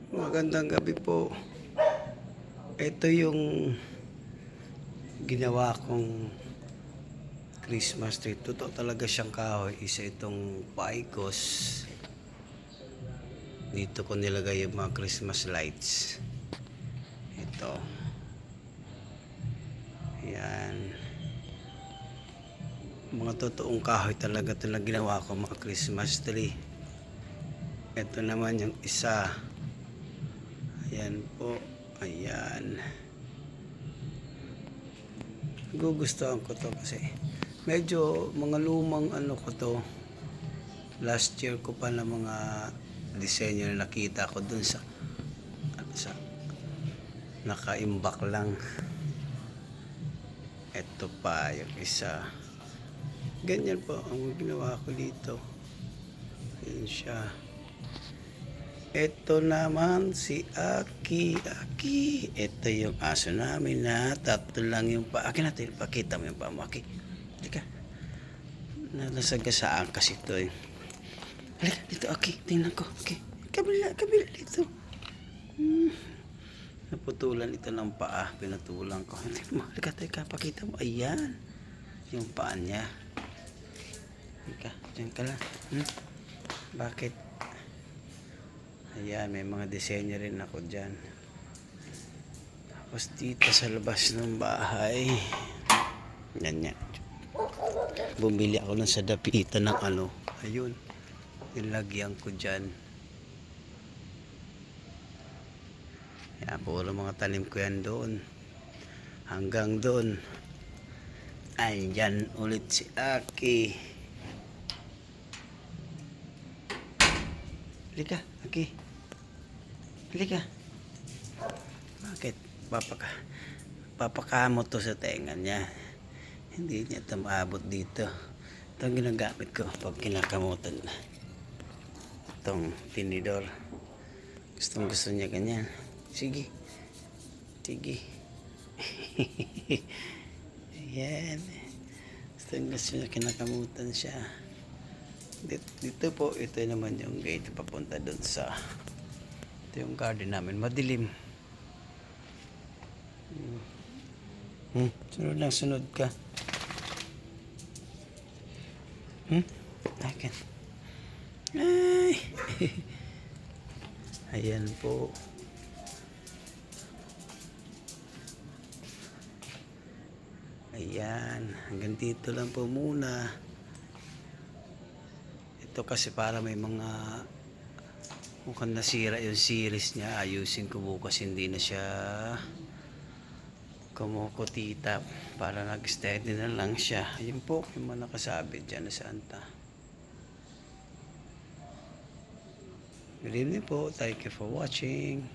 Magandang gabi po. Ito yung ginawa kong Christmas tree. Totoo talaga siyang kahoy. Isa itong paikos. Dito ko nilagay yung mga Christmas lights. Ito. Ayan. Mga totoong kahoy talaga ginawa ko mga Christmas tree. Ito naman yung isa. Ayan po. Ayan. Gugustuhan ko to kasi medyo mga lumang ano ko to. Last year ko pa na mga disenyo na nakita ko dun sa nakaimbak lang. Ito pa yung isa. Ganyan po ang ginawa ko dito. Ayan siya. Ito naman si Aki. Aki. Ito yung aso namin na tatlo lang yung pa. Aki natin. Pakita mo yung pa mo. Aki. Halika. Nasagasaan kasi ito eh. Halika dito Aki. Tingnan ko. Aki. Kabila dito. Naputulan ito ng paa. Pinatulan ko. Halika. Pakita mo. Ayan. Yung paa niya. Halika. Diyan ka lang. Bakit? Ayan, may mga disenyo rin ako dyan. Tapos dito sa labas ng bahay. Yan. Bumili ako ng sa dapitan ng ano. Ayun. Nilagyan ko dyan. Ayan, puro mga tanim ko yan doon. Hanggang doon. Ayan ulit si Aki. Halika, Aki. Halika. Bakit? Papakamot to sa tenga niya. Hindi niya ito maabot dito. Ito ang ginagamit ko pag kinakamutan na. Itong tinidor. Gusto niya ganyan. Sige. Ayan. Gusto niya kinakamutan siya. Dito po, ito naman yung gate papunta doon sa ito yung garden namin, madilim. Sunod ka. Akin. Ay. Ayan po. Ayan, hanggang dito lang po muna. Ito kasi para may mga mukhang nasira yung series niya. Ayusin ko bukas, hindi na siya kumukutita para nag-steady na lang siya. Ayun po yung mga nakasabit dyan na santa. Good evening po. Thank you for watching.